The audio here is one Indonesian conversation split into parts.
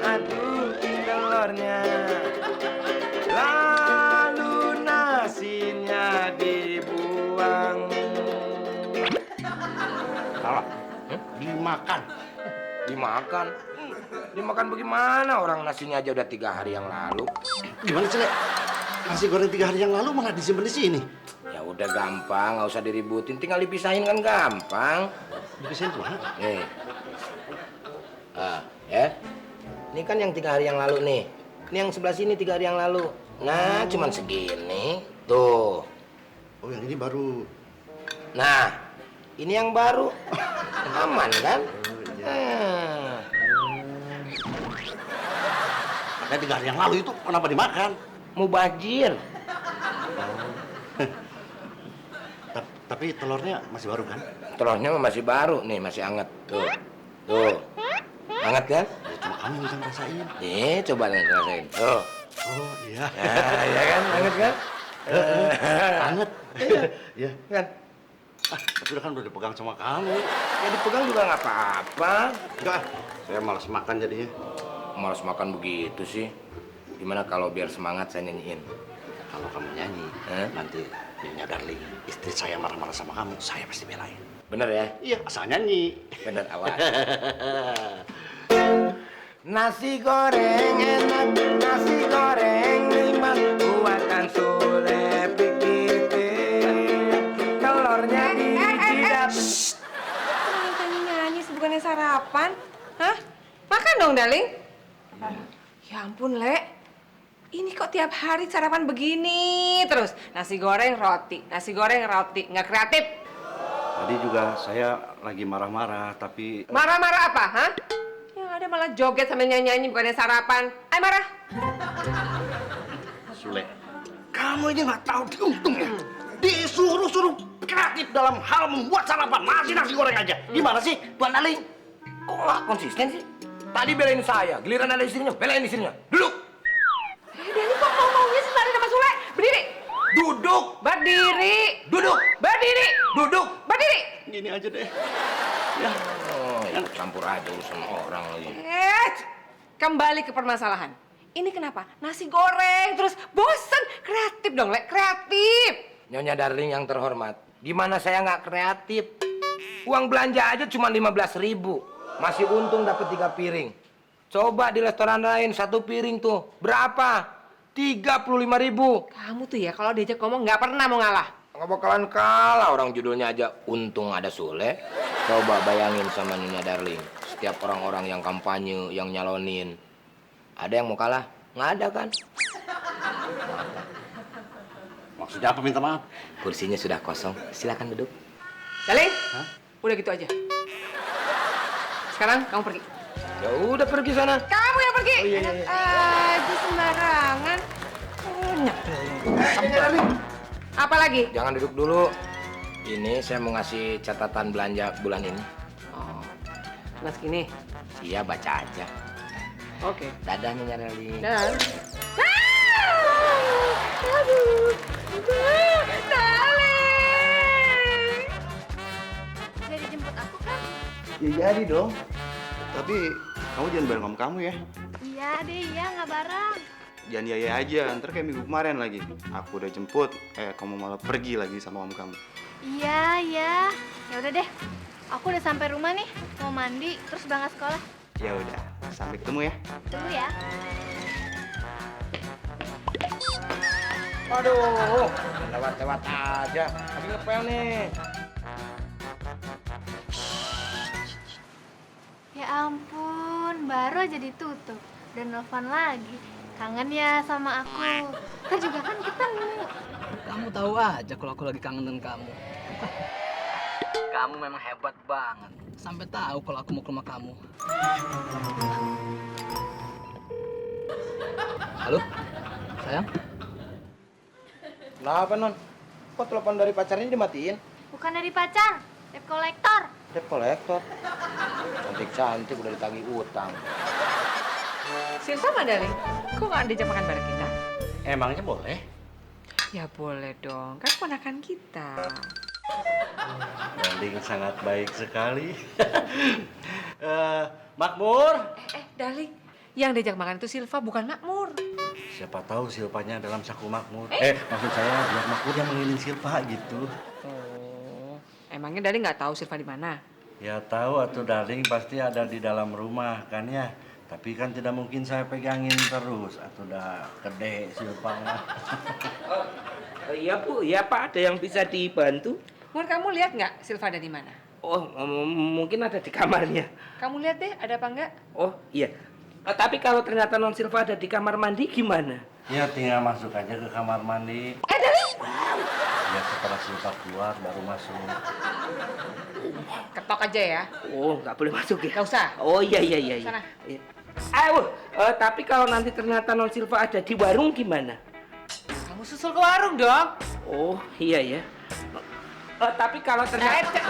aduk telurnya, lalu nasinya dibuang. Salah. Dimakan. Dimakan? Dimakan bagaimana? Orang nasinya aja udah 3 hari yang lalu. Gimana sih, Le? Nasi goreng 3 hari yang lalu malah disimpan di sini. Ya udah gampang, nggak usah diributin, tinggal dipisahin kan gampang. Dipisahin tuh, ha? Nih, ya, ini kan yang 3 hari yang lalu nih. Ini yang sebelah sini 3 hari yang lalu. Nah, cuman segini, tuh. Oh, yang ini baru. Nah, ini yang baru, aman kan? Makanya 3 hari yang lalu itu kenapa dimakan? Mubazir. Tapi telurnya masih baru kan? Telurnya masih baru nih, masih anget. Tuh, tuh, anget kan? Ya, cuma kamu yang bisa ngerasain. Nih, coba ngerasain. Tuh. Oh iya. Nah, ya kan, anget kan? Anget. Iya. Kan? Tapi udah kan udah dipegang sama kamu. Ya dipegang juga nggak apa-apa. Enggak, saya malas makan jadinya. Malas makan begitu sih. Gimana kalau biar semangat saya nyanyiin? Kalau kamu nyanyi, nanti Nyonya Darling, istri saya marah-marah sama kamu, saya pasti belain. Bener ya? Iya, asal nyanyi. Bener, awas. Nasi goreng enak, nasi goreng nikmat, buatan Sule pikir, telurnya dijidat. Nyanyi bukannya sarapan? Hah? Makan dong, darling. Ya ampun, Le. Ini kok tiap hari sarapan begini terus? Nasi goreng, roti. Nasi goreng, roti. Nggak kreatif. Tadi juga saya lagi marah-marah, tapi... Marah-marah apa, hah? Yang ada malah joget sambil nyanyi-nyanyi bukannya sarapan. Ayo marah. Sule, kamu ini nggak tahu diuntung ya? Disuruh-suruh kreatif dalam hal membuat sarapan, masih nasi goreng aja. Gimana sih, Tuan Darling? Kok nggak konsisten sih? Tadi belain saya, giliran ada istrinya, belain istrinya. Duduk! Darling kok ngomongnya sih lari sama Sule? Berdiri. Duduk! Berdiri. Duduk! Berdiri. Duduk! Berdiri. Gini aja deh. Ya, Oh, ikut campur aja urusan orang lagi. Kembali ke permasalahan. Ini kenapa? Nasi goreng, terus bosen. Kreatif dong, Le. Kreatif. Nyonya Darling yang terhormat, gimana saya nggak kreatif? Uang belanja aja cuma 15.000. Masih untung dapat 3 piring. Coba di restoran lain 1 piring tuh berapa? 35.000. Kamu tuh ya kalau diajak ngomong nggak pernah mau ngalah. Nggak bakalan kalah, orang judulnya aja untung ada Sule. Coba bayangin sama Nyonya Darling, setiap orang-orang yang kampanye, yang nyalonin, ada yang mau kalah? Nggak ada kan? maksudnya apa minta maaf? Kursinya sudah kosong, silakan duduk. Darling, udah gitu aja. Sekarang kamu pergi. Ya udah pergi sana. Kamu yang pergi. Oh, iya, iya, iya. Aja sembarangan. Banyak. Apa lagi? Jangan duduk dulu. Ini saya mau ngasih catatan belanja bulan ini. Oh, mas gini. Iya, baca aja. Oke. Dadah Nyonya Darling. Dan. Aduh. Darling. Jadi jemput aku kan? Ya jadi dong. Tapi kamu jangan bareng om kamu ya. Iya deh, iya nggak bareng. Jangan ya aja, ntar kayak minggu kemarin lagi. Aku udah jemput, kamu malah pergi lagi sama om kamu. Iya, iya. Ya udah deh. Aku udah sampai rumah nih, mau mandi, terus berangkat sekolah. Ya udah, sampai ketemu ya. Tunggu ya. Aduh, lewat-lewat aja. Lagi ngepel nih. Ya ampun, baru aja ditutup. Dan nelfon lagi. Kangen ya sama aku. Kan juga kan ketemu. Kamu tahu aja kalau aku lagi kangen dengan kamu. Kamu memang hebat banget. Sampai tahu kalau aku mau ke rumah kamu. Halo? Sayang? Kenapa, Non? Kok telepon dari pacarnya dimatiin? Bukan dari pacar, debt collector. Debt collector. Cantik-cantik udah ditagih utang. Silsa mana, Darling? Kok nggak diajak makan bareng kita? Emangnya boleh? Ya boleh dong, kan ponakan kita. Darling sangat baik sekali. Makmur. Darling, Yang diajak makan itu Silva, bukan Makmur. Siapa tahu Silvanya dalam saku makmur. Maksud saya biar makmur yang mengeliling Silva gitu. Oh, emangnya Darling nggak tahu Silva di mana? Ya tahu atuh Darling pasti ada di dalam rumah kan ya. Tapi kan tidak mungkin saya pegangin terus. Atuh udah gede Silva. Iya Bu, iya Pak, ada yang bisa dibantu? Mur, kamu lihat nggak Silva ada di mana? Oh, mungkin ada di kamarnya. Kamu lihat deh, ada apa enggak? Oh, iya. Tapi kalau ternyata Non Silva ada di kamar mandi gimana? Ya tinggal masuk aja ke kamar mandi. Darling! Ya setelah Silva keluar baru masuk. Ketok aja ya. Oh, nggak boleh masuk ya? Nggak usah. Oh, iya. Sana. Iya. Tapi kalau nanti ternyata Non Silva ada di warung gimana? Kamu susul ke warung dong. Oh, iya ya. Tapi kalau ternyata...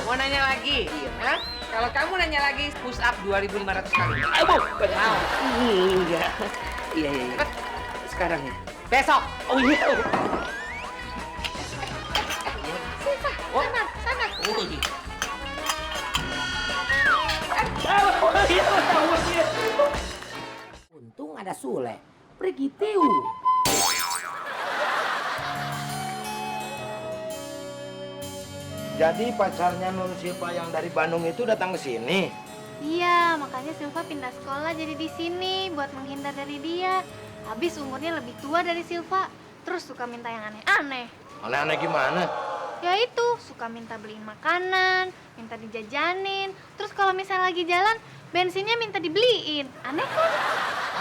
Mau nanya lagi? Hah? Kalau kamu nanya lagi, push up 2.500 kali. Bu, Mau? Enggak. Iya. Sekarang ya? Besok. Oh iya. Sana. Oh iya. Untung ada Sule. Pergi tiu. Jadi pacarnya Non Silva yang dari Bandung itu datang ke sini. Iya, makanya Silva pindah sekolah jadi di sini buat menghindar dari dia. Habis umurnya lebih tua dari Silva, terus suka minta yang aneh-aneh. Aneh-aneh gimana? Ya itu, suka minta beliin makanan, minta dijajanin. Terus kalau misalnya lagi jalan, bensinnya minta dibeliin. Aneh kan?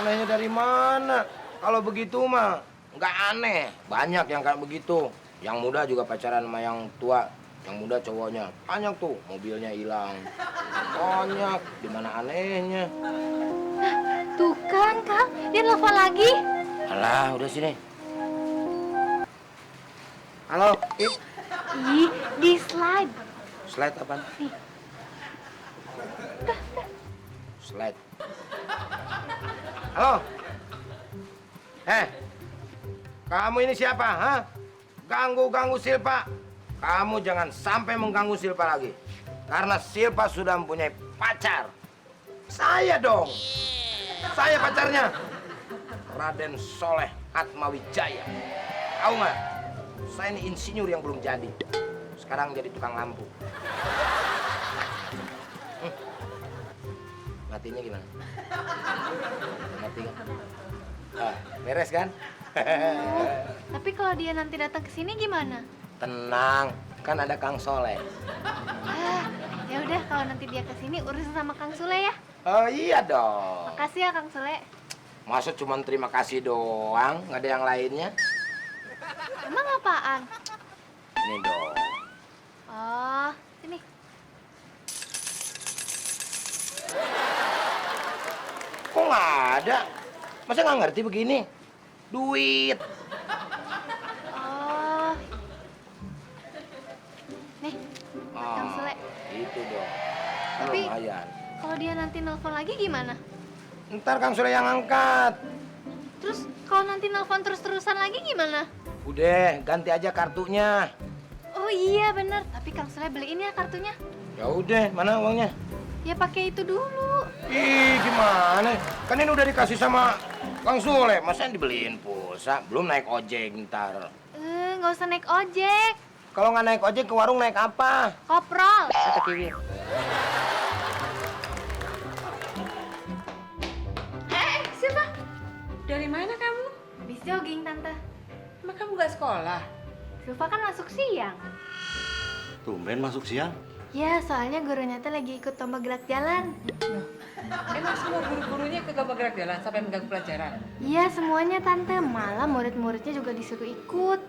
Anehnya dari mana? Kalau begitu mah nggak aneh. Banyak yang kayak begitu. Yang muda juga pacaran sama yang tua. Yang muda cowoknya banyak tuh, mobilnya hilang. Banyak, di mana anehnya? Tuh kan, Kang, dia nelfon lagi. Alah, udah sini. Halo, Ih, di slide. slide apaan? Nih. Slide. Halo. Kamu ini siapa, ha? Ganggu-ganggu Silva. Kamu jangan sampai mengganggu Silva lagi. Karena Silva sudah mempunyai pacar. Saya dong. Saya pacarnya. Raden Soleh Atmawijaya. Tahu nggak? Saya ini insinyur yang belum jadi. Sekarang jadi tukang lampu. Matinya gimana? Mati kan? Beres kan? Tapi kalau dia nanti datang ke sini gimana? Tenang, kan ada Kang Soleh. Ya udah kalau nanti dia ke sini urusin sama Kang Sule ya. Oh iya dong. Makasih ya Kang Sule. Masa cuma terima kasih doang, nggak ada yang lainnya? Emang apaan? Ini dong. Oh, sini. Kok nggak ada? Masa nggak ngerti begini? Duit. Oh. Nih, Kang Sule. Itu dong. Kan Tapi- lumayan. Kalau dia nanti nelpon lagi gimana? Ntar Kang Soleh yang angkat. Terus kalau nanti nelpon terus-terusan lagi gimana? Udah, ganti aja kartunya. Oh iya bener, tapi Kang Sule beliin ya kartunya. Ya udah, mana uangnya? Ya pakai itu dulu. Ih, gimana? Kan ini udah dikasih sama Kang Soleh. Masa dibeliin pulsa? Belum naik ojek ntar. Nggak usah naik ojek. Kalau nggak naik ojek ke warung naik apa? Koprol. Kata Kiwir. Silva, dari mana kamu? Habis jogging, Tante. Emang kamu nggak sekolah? Silva kan masuk siang. Tumben masuk siang. Ya, soalnya gurunya tuh lagi ikut lomba gerak jalan. Emang semua guru-gurunya ikut lomba gerak jalan sampai mengganggu pelajaran? Iya, semuanya Tante. Malah murid-muridnya juga disuruh ikut.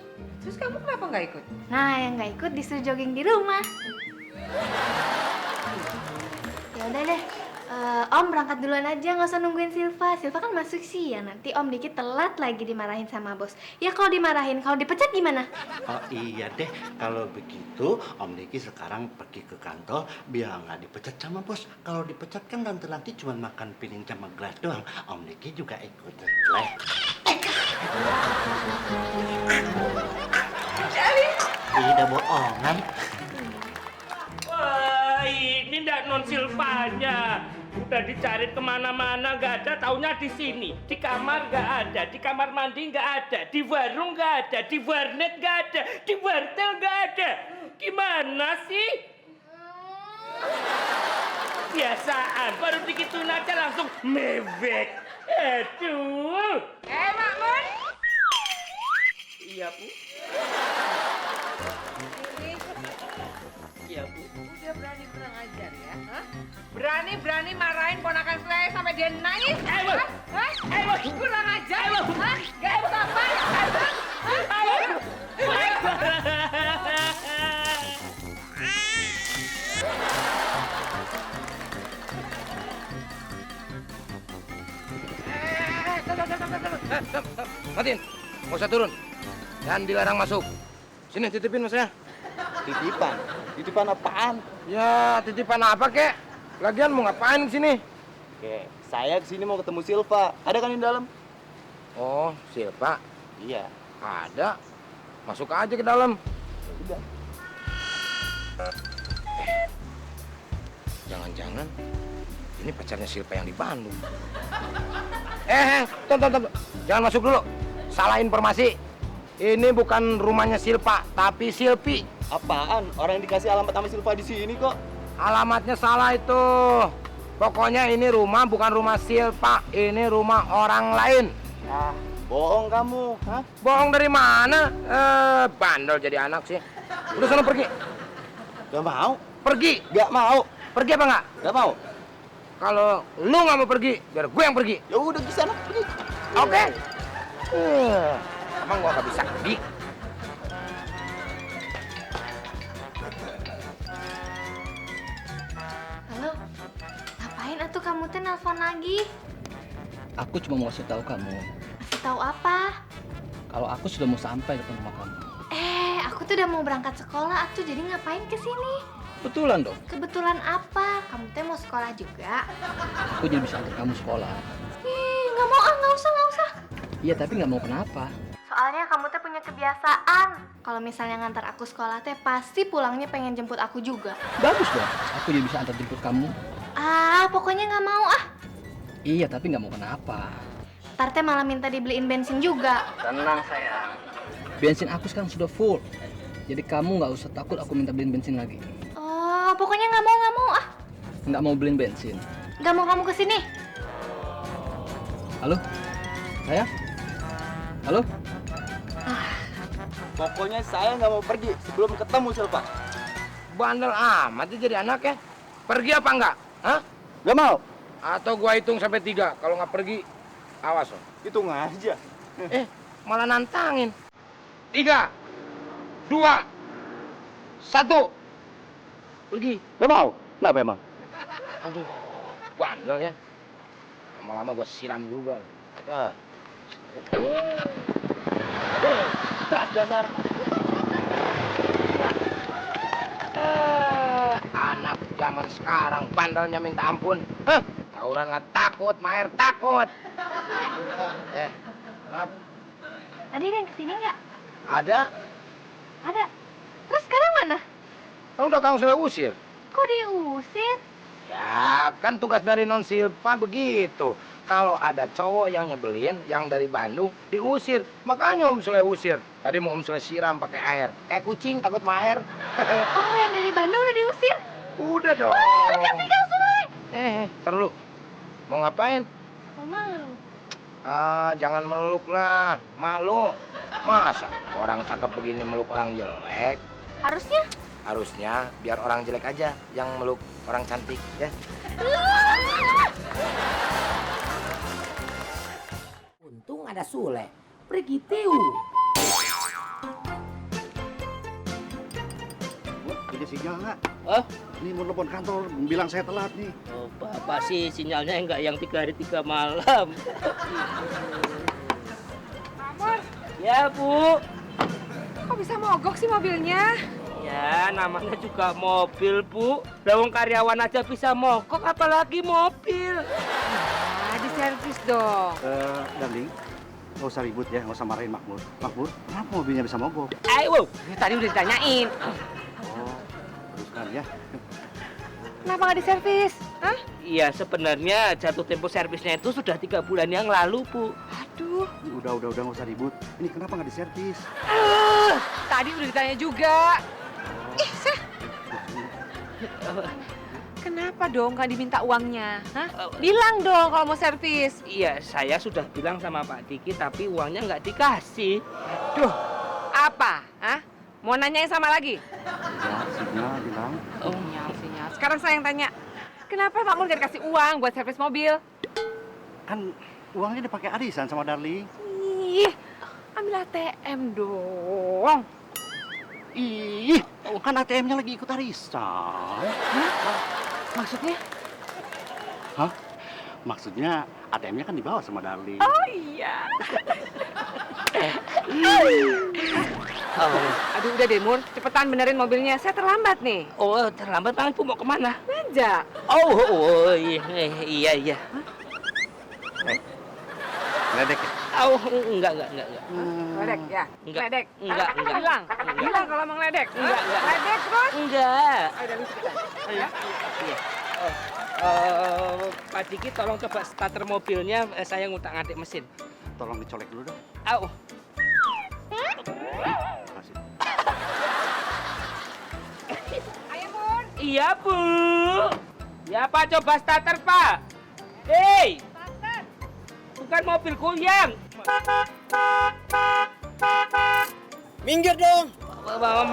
Terus kamu kenapa nggak ikut? Nah, yang nggak ikut disuruh jogging di rumah. Ya udah deh. Om berangkat duluan aja, nggak usah nungguin Silva. Silva kan masuk siang, nanti Om dikit telat lagi dimarahin sama bos. Ya kalau dimarahin, kalau dipecat gimana? Oh iya deh, kalau begitu Om Diki sekarang pergi ke kantor biar nggak dipecat sama bos. Kalau dipecat kan nanti cuma makan piring sama gelas doang. Om Diki juga ikut jelek. Tidak bohongan. Wah, ini ndak Non Silvanya. Udah dicari kemana-mana nggak ada, taunya di sini. Di kamar nggak ada, di kamar mandi nggak ada, di warung nggak ada, di warnet nggak ada, di wartel nggak ada. Gimana sih? Biasaan, baru dikituin aja langsung mewek. Aduh. Makmun. Iya, Bu. Iya, Bu. Udah berani kurang ajar ya, hah? Berani marahin ponakan saya sampai dia nangis? Ayo. Hah? Ayo. Kurang ajar? Hah? Gak ibu apa? Matiin, nggak usah turun. Dan dilarang masuk. Sini titipin mas ya. Titipan? Titipan apaan? Ya titipan apa kek? Lagian mau ngapain di sini? Oke, saya kesini mau ketemu Silva. Ada kan di dalam? Oh, Silva. Iya. Ada. Masuk aja ke dalam. Udah. Jangan-jangan ini pacarnya Silva yang di Bandung. Tunggu. Jangan masuk dulu. Salah informasi. Ini bukan rumahnya Silva, tapi Silpi. Apaan? Orang yang dikasih alamat sama Silva di sini kok. Alamatnya salah itu. Pokoknya ini rumah bukan rumah Silva, ini rumah orang lain. Ah, bohong kamu, hah? Bohong dari mana? Bandel jadi anak sih. Udah sana pergi. Gak mau? Pergi. Gak mau? Pergi apa enggak? Gak mau? Kalau lu nggak mau pergi, biar gue yang pergi. Ya udah di sana pergi. Oke. Emang gua nggak bisa pergi? Halo, ngapain atuh kamu teh nelpon lagi? Aku cuma mau kasih tahu kamu Masih tahu apa? kalau aku sudah mau sampai depan rumah kamu. Aku tuh udah mau berangkat sekolah atuh, jadi ngapain ke sini? Betulan dong. Kebetulan apa? Kamu teh mau sekolah juga? Aku jadi bisa antar kamu sekolah. Nggak mau nggak usah. Iya, tapi nggak mau kenapa. Soalnya kamu teh punya kebiasaan. Kalau misalnya ngantar aku sekolah teh pasti pulangnya pengen jemput aku juga. Bagus dong. Aku jadi bisa antar jemput kamu. Pokoknya nggak mau Iya, tapi nggak mau kenapa. Ntar teh malah minta dibeliin bensin juga. Tenang sayang. Bensin aku sekarang sudah full. Jadi kamu nggak usah takut aku minta beliin bensin lagi. Pokoknya nggak mau Nggak mau beliin bensin. Nggak mau kamu kesini. Halo? Sayang? Halo? Pokoknya saya nggak mau pergi sebelum ketemu Silva. Bandel amat dia jadi anak ya. Pergi apa enggak? Hah? Gak mau? Atau gua hitung sampai 3. Kalau nggak pergi, awas loh. Hitung aja. Malah nantangin. 3, 2, 1. Pergi. Gak mau? Kenapa emang? Aduh, bandel ya. Lama-lama gua siram juga. Dasar. Anak zaman sekarang bandelnya minta ampun. Tawuran nggak takut, Maher takut. Maaf. Tadi ada yang kesini nggak? Ada. Ada. Terus sekarang mana? Kamu udah tahu saya usir. Kok diusir? Ya, kan tugas dari non Silva begitu. Kalau ada cowok yang nyebelin, yang dari Bandung, diusir. Makanya Om Sule usir. Tadi mau Om Sule siram pakai air. Kayak kucing, takut Maher. Yang dari Bandung udah diusir? Udah dong. Tinggal Sule. Terlalu. Mau ngapain? Mau malu. Jangan meluk lah. Malu. Masa orang cakep begini meluk orang jelek? Harusnya. Harusnya biar orang jelek aja yang meluk orang cantik, ya. Untung ada Sule. Pergi tiu. Ini sinyal nggak? Oh? Ini mau telepon kantor, bilang saya telat nih. Oh, Bapak sih sinyalnya enggak yang 3 hari 3 malam. Amor, Ya, Bu. kok bisa mogok sih mobilnya? Ya, namanya juga mobil, Bu. Lawang karyawan aja bisa mogok, apalagi mobil. Diservis dong. Darling, nggak usah ribut ya, nggak usah marahin Makmur. Makmur, kenapa mobilnya bisa mogok? Ayo, tadi udah ditanyain. Oh, teruskan ya. Kenapa nggak diservis? Hah? Iya, sebenarnya jatuh tempo servisnya itu sudah 3 bulan yang lalu, Bu. Aduh, Udah nggak usah ribut. Ini kenapa nggak diservis? tadi udah ditanya juga. Ih, kenapa dong nggak diminta uangnya? Hah? Bilang dong kalau mau servis. Iya, saya sudah bilang sama Pak Diki, tapi uangnya nggak dikasih. Duh, apa? Hah? Mau nanyain sama lagi? Ya, sinyal bilang. Sinyal. Sekarang saya yang tanya. Kenapa Pak Mul nggak kasih uang buat servis mobil? Kan uangnya dipakai arisan sama Darling. Ih, ambil ATM dong. Ih, kan ATM-nya lagi ikut arisan. Maksudnya? Hah? Maksudnya ATM-nya kan dibawa sama Darling. Oh iya. Aduh udah deh Mur, cepetan benerin mobilnya. Saya terlambat nih. Oh, terlambat banget, Bu. Mau kemana? Belanja. Oh, iya. Ledek ya? Oh, enggak. Ledek ya? Enggak. Ledek. Enggak. Bilang. Bilang kalau mau ledek. Enggak. Ledek terus. Enggak. Ayo Darling cepetan. Iya. Pak Diki tolong coba starter mobilnya, saya ngutak-ngatik mesin. Tolong dicolek dulu dong. Au. Makasih. Ayo Mur. Iya, Bu. Ya, Pak, coba starter, Pak. Hei, bukan mobil kuyang. Minggir dong.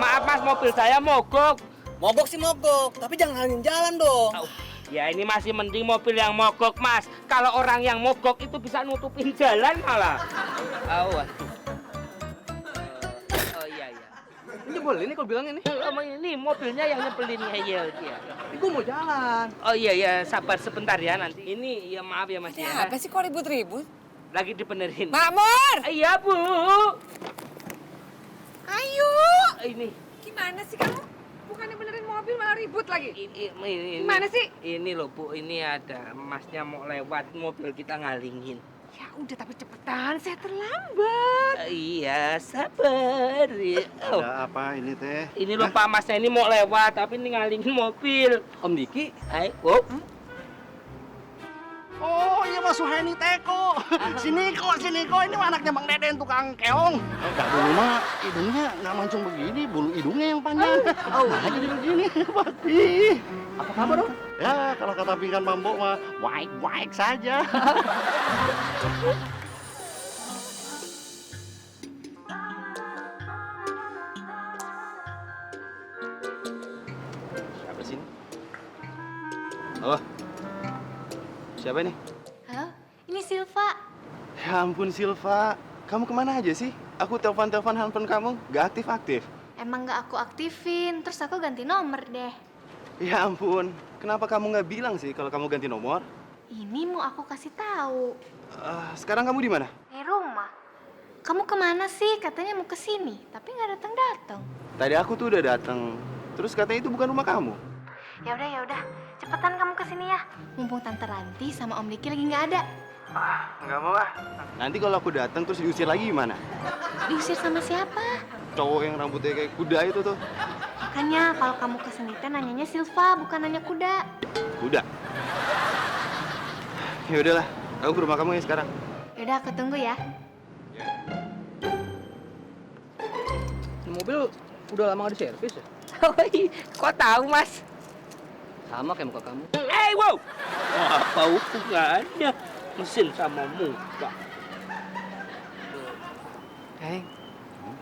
Maaf, Mas, mobil saya mogok. Mogok sih mogok, tapi jangan halangin jalan dong. Au. Ya, ini masih mending mobil yang mogok, Mas. Kalau orang yang mogok itu bisa nutupin jalan malah. Waduh. Oh, iya. Ini boleh ini kalau bilang ini. Ini mobilnya yang nyebelin ngeyel dia. Gue mau jalan. Oh iya, sabar sebentar ya nanti. Ini ya maaf ya Mas ya. Apa sih kok ribut-ribut? Lagi dibenerin. Makmur! Iya, Bu. Ayo! Ini Gimana sih kamu? Bukannya benerin mobil malah ribut lagi. ini Gimana sih? Ini loh, Bu. Ini ada Masnya mau lewat, mobil kita ngalingin. Ya udah tapi cepetan, saya terlambat. Iya, sabar. Oh, Ada apa ini teh? ini loh Pak, Masnya ini mau lewat tapi ini ngalingin mobil. Om Diki, Ayo. Oh iya Mas Suhaini teko. Sini kok ini mah anaknya Bang Deden tukang keong. Enggak dulu mah hidungnya nggak mancung begini, bulu hidungnya yang panjang. Oh, nah jadi begini, Pati. apa kabar dong? Ya kalau kata pinggan Bambo mah waik saja. Siapa sih ini? Halo? Siapa ini? Halo, ini Silva. Ya ampun Silva, kamu kemana aja sih? Aku telepon handphone kamu, gak aktif-aktif. Emang gak aku aktifin, terus aku ganti nomor deh. Ya ampun, kenapa kamu nggak bilang sih kalau kamu ganti nomor? Ini mau aku kasih tahu. Sekarang kamu di mana? Di rumah. Kamu kemana sih? Katanya mau kesini, tapi nggak datang-datang. Tadi aku tuh udah datang. Terus katanya itu bukan rumah kamu. Ya udah, cepetan kamu kesini ya. Mumpung Tante Ranti sama Om Diki lagi nggak ada. Nggak mau ah. Nanti kalau aku datang terus diusir lagi gimana? Diusir sama siapa? Cowok yang rambutnya kayak kuda itu tuh. Makanya kalau kamu kesini teh nanyanya Silva, bukan nanya kuda. Kuda. Ya udahlah, aku ke rumah kamu ya sekarang. Yaudah, aku tunggu ya. Ini mobil udah lama gak diservis ya? Oh, kok tahu Mas? Sama kayak muka kamu. Wow. Apa hubungannya mesin sama muka?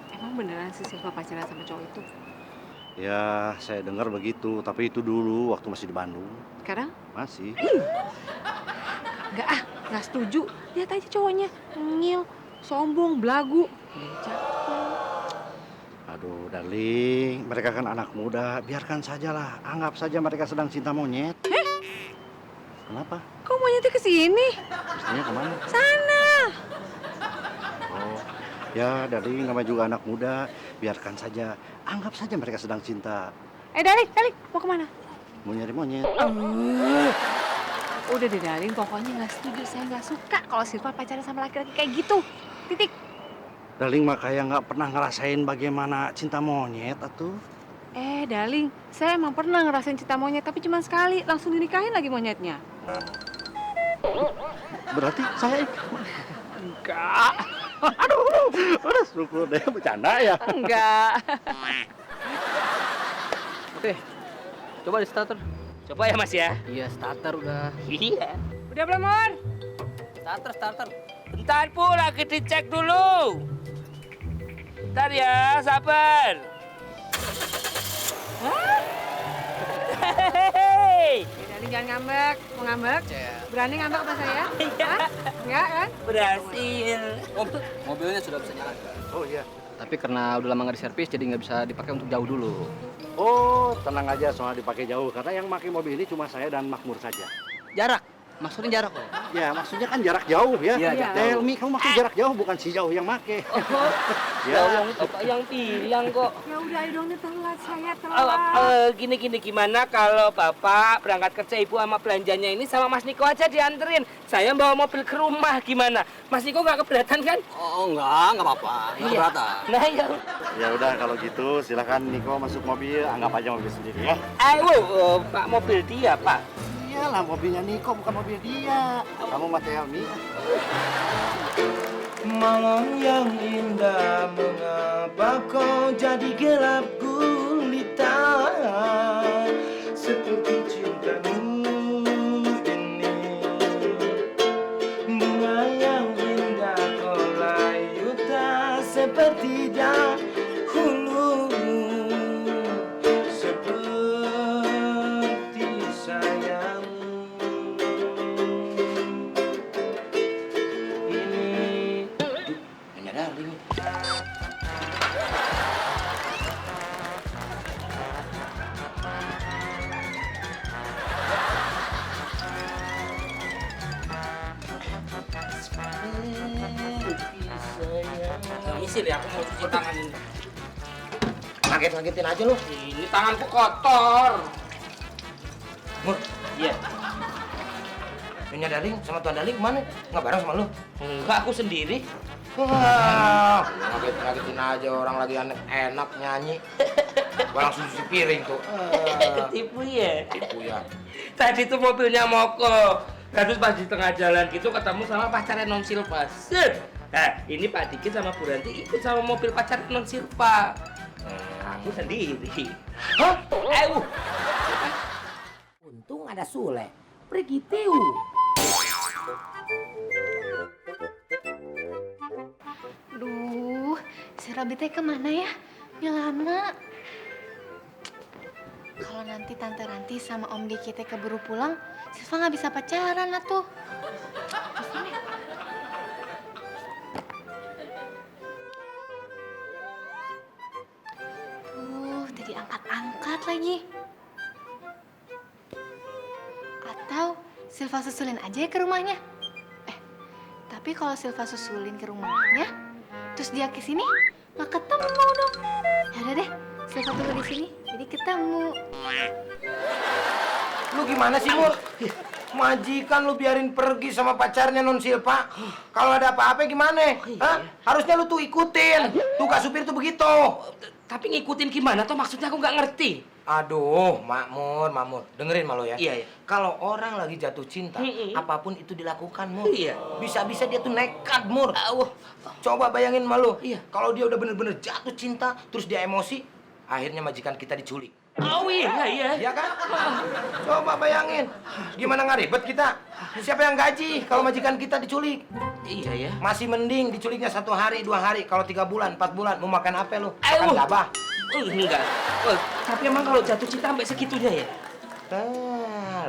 Emang beneran si Silva pacaran sama cowok itu? Ya saya dengar begitu, tapi itu dulu waktu masih di Bandung. Sekarang? Masih. Nggak setuju. Lihat aja cowoknya, ngil, sombong, belagu. Aduh, darling, mereka kan anak muda, biarkan sajalah. Anggap saja mereka sedang cinta monyet. Kenapa? Kok monyetnya ke sini? Mestinya kemana? Sana. Oh, ya darling, namanya juga anak muda, biarkan saja. Anggap saja mereka sedang cinta. Dalik, mau kemana? Mau nyari monyet. Udah deh, Darling, pokoknya nggak setuju. Saya nggak suka kalau Silva pacaran sama laki-laki kayak gitu. Titik. Darling mah kayak nggak pernah ngerasain bagaimana cinta monyet atuh. Darling, saya emang pernah ngerasain cinta monyet, tapi cuma sekali, langsung dinikahin lagi monyetnya. Berarti saya Enggak. udah syukur deh bercanda ya. Enggak. Oke, coba di starter. Coba ya Mas ya. Iya, starter udah. Iya. Udah belum, Mon? Starter. Bentar Bu, lagi dicek dulu. Bentar ya, sabar. Hehehe. Darling jangan ngambek, mau ngambek? Berani ngambek sama saya? Hah? Enggak kan? Berhasil. Mobilnya sudah bisa nyala. Oh iya. Tapi karena udah lama nggak diservis, jadi nggak bisa dipakai untuk jauh dulu. Oh, tenang aja soal dipakai jauh karena yang pakai mobil ini cuma saya dan Makmur saja. Jarak, maksudnya jarak kok. Ya, maksudnya kan jarak jauh ya. Iya, jarak jauh. Tell me, kamu maksud jarak jauh bukan si jauh yang make. Ya, Bapak yang bilang kok. Ya udah, ayo dong, telat, saya telat. Gini gimana kalau Bapak berangkat kerja Ibu sama belanjanya ini sama Mas Niko aja dianterin. Saya bawa mobil ke rumah gimana? Mas Niko nggak keberatan kan? Oh, nggak apa-apa. Nggak keberatan. Nah ya. Ya udah kalau gitu silakan Niko masuk mobil, anggap aja mobil sendiri ya. Ayo, Pak, mobil dia, Pak. Iyalah mobilnya Niko bukan mobil dia. Kamu mah Tell me. Malam yang indah, mengapa kau jadi gelap gulita seperti cintamu ini? Bunga yang indah kau layu tak seperti dahulu, seperti sayangmu. Hanya darling. Misil ya, aku mau cuci tangan ini. Ngagetin aja lu. Ini tanganku kotor. Mur, Iya. Nyonya Darling sama Tuan Darling kemana? Nggak bareng sama lu? Enggak, aku sendiri. Wah, ngagetin aja orang lagi enak nyanyi. Barang susu piring tuh. Tipu ya. Tipu ya. Tadi tuh mobilnya mogok. Terus pas di tengah jalan gitu ketemu sama pacarnya Non Silva. Set. Nah, ini Pak Diki sama Bu Ranti ikut sama mobil pacar Non Silva. Aku sendiri. Hah? Untung ada Sule. Pergi tiu. Aduh, si Robi teh kemana ya? Udah lama. Kalau nanti Tante Ranti sama Om Diki teh keburu pulang, Silva nggak bisa pacaran lah tuh. Tadi angkat-angkat lagi. Atau Silva susulin aja ya ke rumahnya. Tapi kalau Silva susulin ke rumahnya, terus dia ke sini, nggak ketemu dong. Ya udah deh, Silva tunggu di sini, jadi ketemu. Lu gimana sih, Mur? Majikan lu biarin pergi sama pacarnya Non Silva. Kalau ada apa-apa gimana? Hah? Harusnya lu tuh ikutin. Tugas supir tuh begitu. Tapi ngikutin gimana tuh maksudnya aku nggak ngerti. Aduh, Makmur, dengerin malu ya. Iya. Kalau orang lagi jatuh cinta, apapun itu dilakukan, Mur. Iya. Bisa-bisa dia tuh nekat, Mur. Coba bayangin malu. Iya. Kalau dia udah bener-bener jatuh cinta, terus dia emosi, akhirnya majikan kita diculik. Oh iya. Iya kan? Coba bayangin, gimana nggak ribet kita? Siapa yang gaji kalau majikan kita diculik? Iya ya. Masih mending diculiknya 1 hari, 2 hari. Kalau 3 bulan, 4 bulan, mau makan apa lu? Makan gabah. Enggak. Tapi emang kalau jatuh cinta sampai segitunya ya?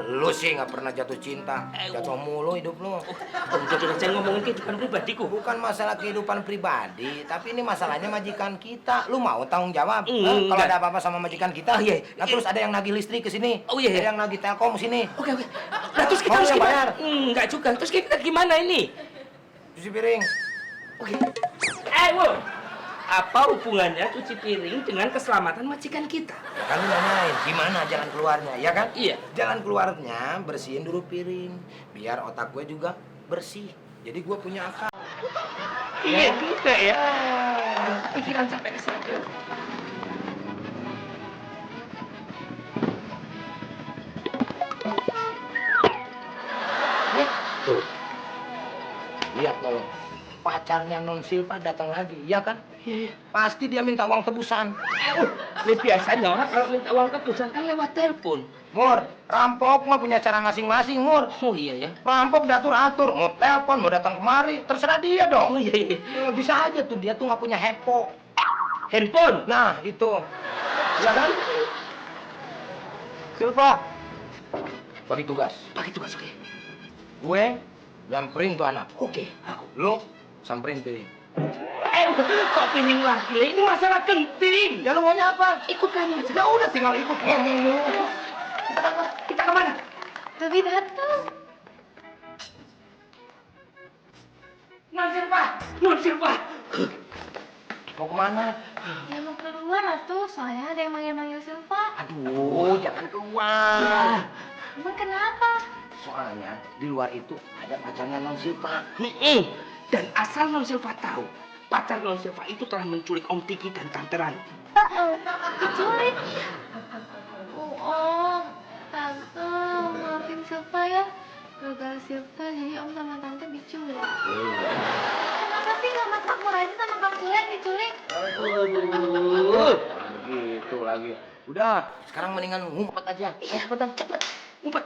Lu sih nggak pernah jatuh cinta. Jatuh mulu hidup lu. Udah jangan ngomongin kehidupan pribadiku. Bukan masalah kehidupan pribadi, tapi ini masalahnya majikan kita. Lu mau tanggung jawab? Enggak. Kalau ada apa-apa sama majikan kita? Oh, iya. Nah terus ada yang nagih listrik ke sini. Oh, iya. Ada yang nagih Telkom sini. Oke. Nah, terus kita Mau harus yang gimana? bayar? Enggak juga. Terus kita gimana ini? Cuci piring. Oke. Apa hubungannya cuci piring dengan keselamatan majikan kita? Ya kan lu nanyain, gimana jalan keluarnya, ya kan? Iya. Jalan keluarnya, bersihin dulu piring. Biar otak gue juga bersih. Jadi gue punya akal. Iya juga ya. Pikiran sampai ke situ. Lihat dong, pacarnya Non Silva datang lagi, ya kan? Pasti dia minta uang tebusan. Ini biasanya orang kalau minta uang tebusan kan lewat telepon. Mur, rampok mah punya cara masing-masing, Mur. Oh iya ya. Rampok diatur-atur, mau telepon, mau datang kemari, terserah dia dong. Oh iya iya. Ya, bisa aja tuh, dia tuh nggak punya handphone. Handphone. Nah, itu. Ya kan? Silva, Bagi tugas. Pakai tugas oke. Gue nyamperin tuh anak. Oke. Lu samperin Piring. Kok piring lagi? Ini masalah genting. Ya lu maunya apa? Ikut kami. Ya udah tinggal ikut ngomong lu. Kita kemana? Tapi datang. Non Silva. Non Silva. Mau kemana? Ya mau keluar atuh, soalnya ada yang manggil-manggil Silva. Aduh, jangan keluar. Emang kenapa? Soalnya di luar itu ada pacarnya Non Silva. Dan asal Non Silva tahu, pacar Non Silva itu telah menculik Om Tiki dan Tante Ranti. Diculik. Om, Tante, maafin Silva ya. Gara-gara Silva, jadi Om sama Tante diculik. Kenapa sih nggak makmur aja sama Kang Sule yang diculik? Begitu lagi. Udah, sekarang mendingan ngumpet aja. Cepetan, cepet. Ngumpet.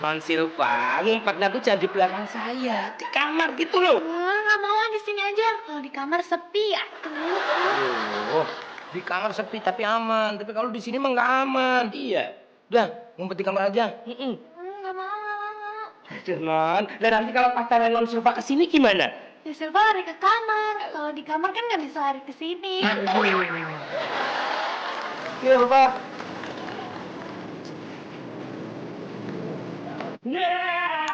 Non Silva, ngumpetnya tuh jangan di belakang saya, di kamar gitu loh. Nggak mau di sini aja. Kalau di kamar sepi ya. Aduh, di kamar sepi tapi aman. Tapi kalau di sini mah nggak aman. Iya. Udah, ngumpet di kamar aja. Nggak mau, nggak mau. Aduh, Non. Dan nanti kalau pacarnya Non Silva kesini gimana? Ya Silva lari ke kamar. Kalau di kamar kan nggak bisa lari ke sini. Silva. Nah.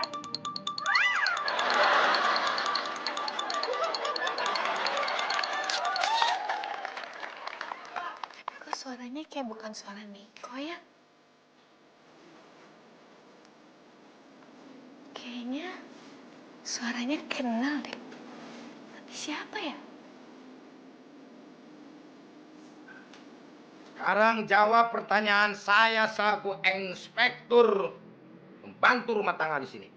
Kok suaranya kayak bukan suara Niko ya? Kayaknya suaranya kenal deh. Tapi siapa ya? Sekarang jawab pertanyaan saya selaku inspektur pembantu rumah tangga di sini.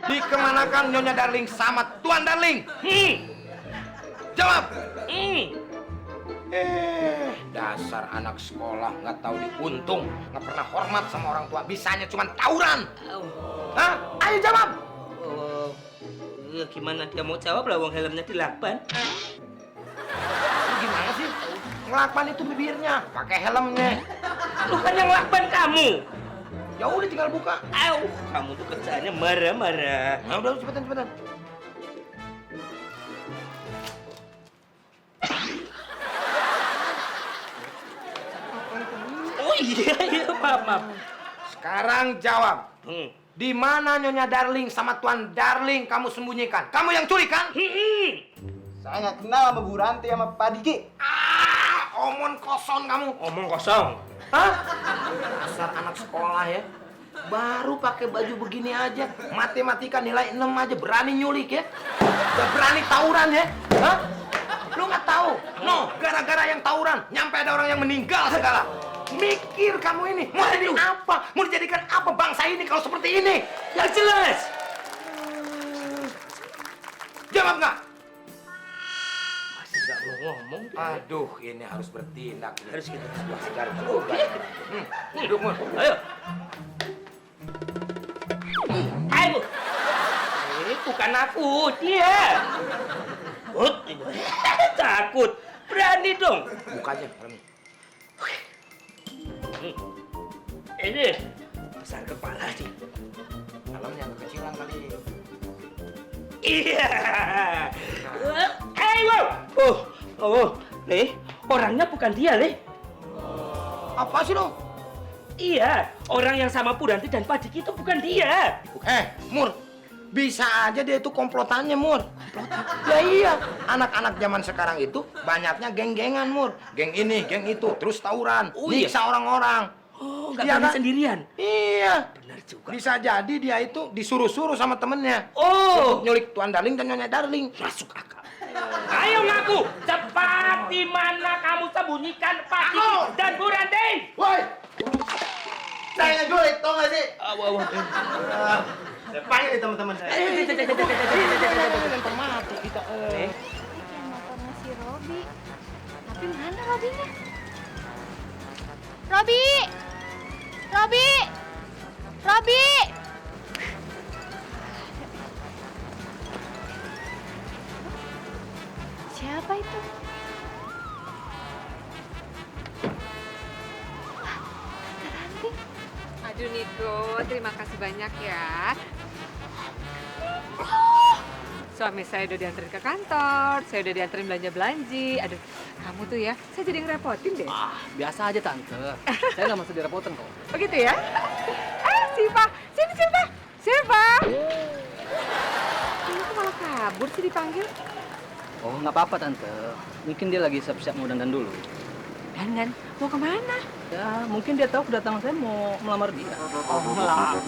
Dikemanakan Nyonya Darling sama Tuan Darling? Jawab. Dasar anak sekolah nggak tahu diuntung, nggak pernah hormat sama orang tua, bisanya cuma tawuran. Hah? Ayo jawab. Oh, gimana dia mau jawab lah, wong helmnya dilaban. Lu gimana sih? Ngelakban itu bibirnya, pakai helmnya. Lu kan yang lakban kamu. Ya udah tinggal buka. Kamu tuh kerjaannya marah-marah. Nah, udah cepetan. Oh iya, maaf. Sekarang jawab. Di mana Nyonya Darling sama Tuan Darling kamu sembunyikan? Kamu yang culik kan? Saya nggak kenal sama Bu Ranti sama Pak Diki. Omong kosong kamu. Omong kosong. Hah? Dasar anak sekolah ya. Baru pakai baju begini aja, matematika nilai 6 aja berani nyulik ya. Udah berani tawuran ya. Hah? Lu nggak tahu? No, gara-gara yang tawuran nyampe ada orang yang meninggal segala. Mikir kamu ini, mau jadi apa? Mau dijadikan apa bangsa ini kalau seperti ini? Yang jelas. Jawab nggak? Masih nggak mau ngomong. Aduh, ini harus bertindak. Harus kita Segar. Duduk, Mun. Ayo. Ayo. Ini bukan aku, dia. Takut. Berani dong. Bukanya, helmnya. Ini besar kepala sih. Helmnya agak kecilan kali. Iya. Ayo. Le, orangnya bukan dia, Le. Apa sih lo? Iya, orang yang sama Puranti dan Pak Diki itu bukan dia. Mur, bisa aja dia itu komplotannya, Mur. Ya iya, anak-anak zaman sekarang itu banyaknya geng-gengan, Mur. Geng ini, geng itu, terus tawuran, iya? nyiksa orang-orang. Oh, nggak Iya berani kan? sendirian. Iya. Benar juga. Bisa jadi dia itu disuruh-suruh sama temennya. Oh, Nyulik Tuan Darling dan Nyonya Darling. masuk akal. Ayo ngaku, cepat di mana kamu sembunyikan Pak Diki dan Bu Ranti? Woi, saya nggak julik, tau nggak sih? Awas. Panggil teman-teman saya. Lempar mati kita. Yang motornya si Robi. Tapi mana Robinya? Robi! Robi! Robi! Siapa itu? Tante Ranti. Aduh Niko, terima kasih banyak ya. Suami saya udah dianterin ke kantor, saya udah dianterin belanja-belanji. Aduh, kamu tuh ya, saya jadi ngerepotin deh. Ah, biasa aja tante. Saya nggak masuk direpotin kok. Begitu ya? Siva, sini Siva, Siva. Ini kok malah kabur sih dipanggil? Oh, nggak apa-apa tante. Mungkin dia lagi siap-siap mau dandan dulu. Dandan, mau kemana? Ya, mungkin dia tahu kedatangan saya mau melamar dia. Oh, melamar.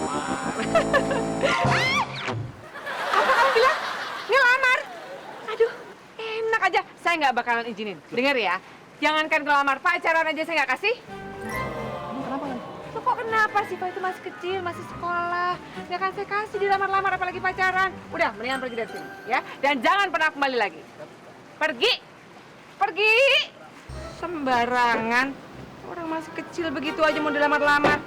Apa kamu bilang? Ngelamar? Aduh, enak aja. Saya nggak bakalan izinin. Dengar ya, jangankan ngelamar, pacaran aja saya nggak kasih. Kenapa tante? Loh, kok kenapa sih? Pak itu masih kecil, masih sekolah. Nggak akan saya kasih dilamar-lamar apalagi pacaran. Udah, mendingan pergi dari sini, ya. Dan jangan pernah kembali lagi. Pergi, pergi. Sembarangan. Orang masih kecil begitu aja mau dilamar-lamar.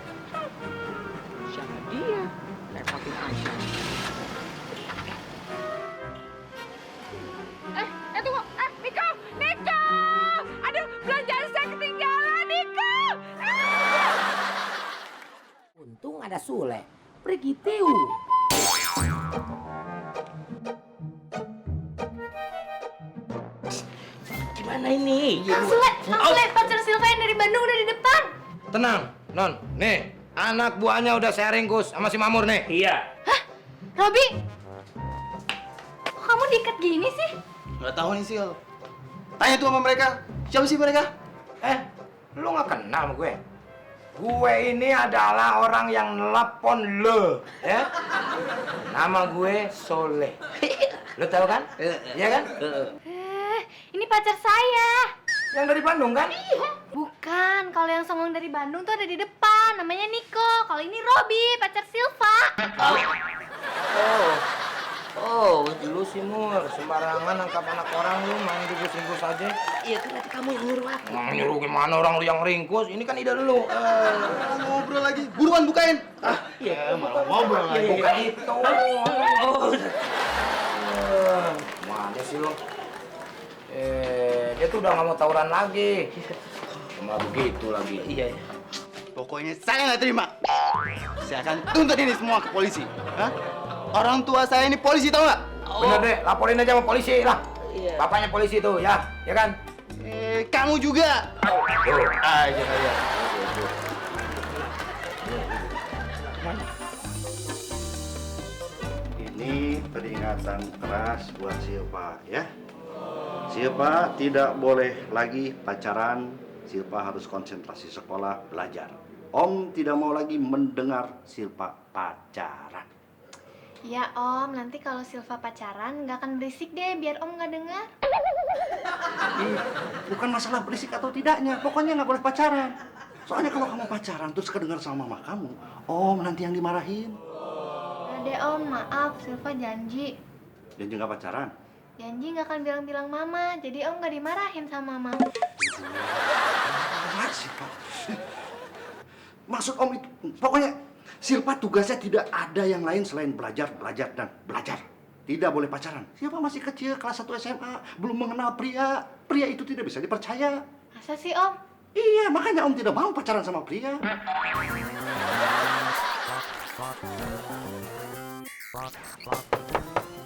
Siapa dia? Repotin aja. Tunggu. Niko! Niko! Aduh, belanjaan saya ketinggalan, Niko! Untung ada Sule. Pergi tiu. Gimana ini? Kang Sule, pacar Silva yang dari Bandung udah di depan. Tenang, Non. Nih, anak buahnya udah saya ringkus sama si Mamur nih. Iya. Robi, kok kamu diikat gini sih? Nggak tahu nih Sil. Tanya tuh sama mereka. Siapa sih mereka? Lu nggak kenal sama gue? Gue ini adalah orang yang nelpon lo, ya? Nama gue Soleh. Lu tahu kan? Iya kan? Ini pacar saya. Yang dari Bandung kan? Bukan, kalau yang songong dari Bandung tuh ada di depan. Namanya Niko. Kalau ini Robi, pacar Silva. Oh, lu sih Mur, sembarangan nangkap anak orang lu main ringkus-ringkus aja. Iya kan tadi kamu yang nyuruh aku. Nyuruh gimana orang lu yang ringkus? Ini kan ide lu. Ngobrol lagi. Buruan bukain. Iya, malah ngobrol lagi. bukan itu. Mana sih lu? Dia tuh udah nggak mau tawuran lagi. Malah begitu lagi. Iya. Pokoknya saya nggak terima. Saya akan tuntut ini semua ke polisi. Hah? Orang tua saya ini polisi tau nggak? Bener deh, laporin aja sama polisi lah. Iya. Bapaknya polisi tuh, ya kan? Kamu juga. Aja kalian. Ini peringatan keras buat Silva ya. Silva tidak boleh lagi pacaran. Silva harus konsentrasi sekolah, belajar. Om tidak mau lagi mendengar Silva pacaran. Ya Om, nanti kalau Silva pacaran nggak akan berisik deh biar Om nggak dengar. Bukan masalah berisik atau tidaknya, pokoknya nggak boleh pacaran. Soalnya kalau kamu pacaran terus kedengar sama mama kamu, Om nanti yang dimarahin. Udah deh Om, maaf Silva janji. Dan juga pacaran. Janji nggak akan bilang-bilang mama, jadi Om nggak dimarahin sama mama. Apa sih, Pak? Maksud Om itu, pokoknya Silva tugasnya tidak ada yang lain selain belajar, belajar, dan belajar. Tidak boleh pacaran. Silva masih kecil, kelas 1 SMA, belum mengenal pria. Pria itu tidak bisa dipercaya. Masa sih Om? Iya, makanya Om tidak mau pacaran sama pria.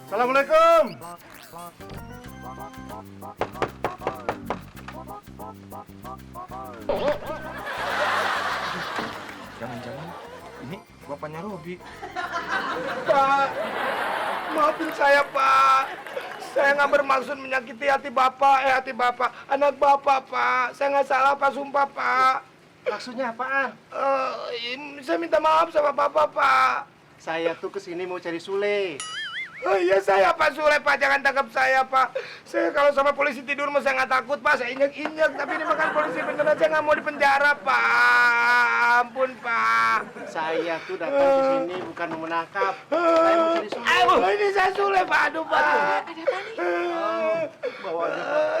Assalamualaikum. Jangan-jangan ini bapaknya Robi. Pak, maafin saya Pak. Saya nggak bermaksud menyakiti hati Bapak, anak Bapak Pak. Saya nggak salah Pak, sumpah Pak. Maksudnya apaan? Saya minta maaf sama Bapak Pak. Saya tuh kesini mau cari Sule. Oh iya saya Pak Sule Pak, jangan tangkap saya Pak. Saya kalau sama polisi tidur mah saya nggak takut Pak, saya injek-injek. Tapi ini bukan polisi beneran, saya nggak mau dipenjara Pak. Ampun Pak. Saya tuh datang ke sini bukan mau menangkap. Saya mau cari saya Sule, Pak. Aduh, Pak. Ada apa nih?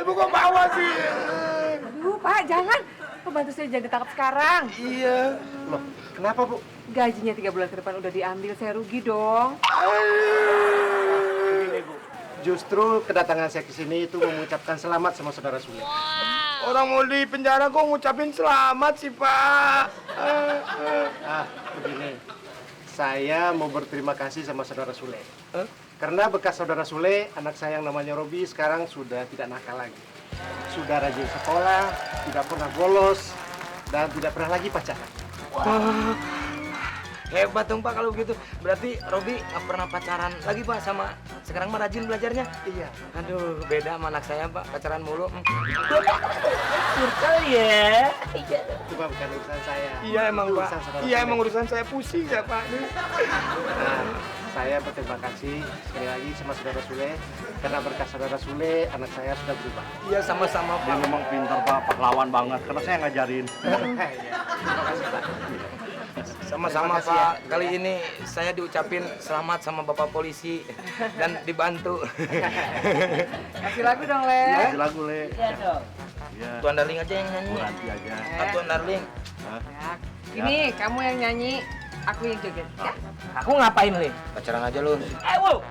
Ibu kok bawa sih? Aduh, Pak, jangan. Pembantu saya jangan ditangkap sekarang. Iya. Loh, kenapa, Bu? Gajinya 3 bulan ke depan udah diambil, saya rugi dong. Begini, Bu. Justru kedatangan saya ke sini itu mengucapkan selamat sama saudara Sule. Orang mau di penjara kok ngucapin selamat sih, Pak. Begini. Saya mau berterima kasih sama saudara Sule. Karena bekas saudara Sule, anak saya yang namanya Robi sekarang sudah tidak nakal lagi. Sudah rajin sekolah, tidak pernah bolos, dan tidak pernah lagi pacaran. Wah, hebat dong Pak kalau begitu. Berarti Robi nggak pernah pacaran lagi Pak sama sekarang mah rajin belajarnya. Iya. Aduh, beda sama anak saya Pak, pacaran mulu. Surkal ya. Itu mah bukan urusan saya. Iya emang, Itu Pak. urusan saudara Iya Sule. emang urusan saya pusing ya, Pak. Nah, saya berterima kasih sekali lagi sama saudara Sule. Karena berkat saudara Sule, anak saya sudah berubah. Iya sama-sama Dia Pak. memang pintar Pak, pahlawan banget. Karena saya ngajarin. Iya. Terima kasih, Pak. Sama-sama Terima kasih ya. Pak. Kali ini saya diucapin selamat sama Bapak polisi dan dibantu. Kasih lagu dong, Le. Kasih lagu, Le. Iya dong. Iya. Tuan Darling aja yang nyanyi. Bu Ranti aja. Tuan Darling. Ya. Ini kamu yang nyanyi, aku yang joget. Ya? Aku ngapain, Le? Pacaran aja lu. Wow.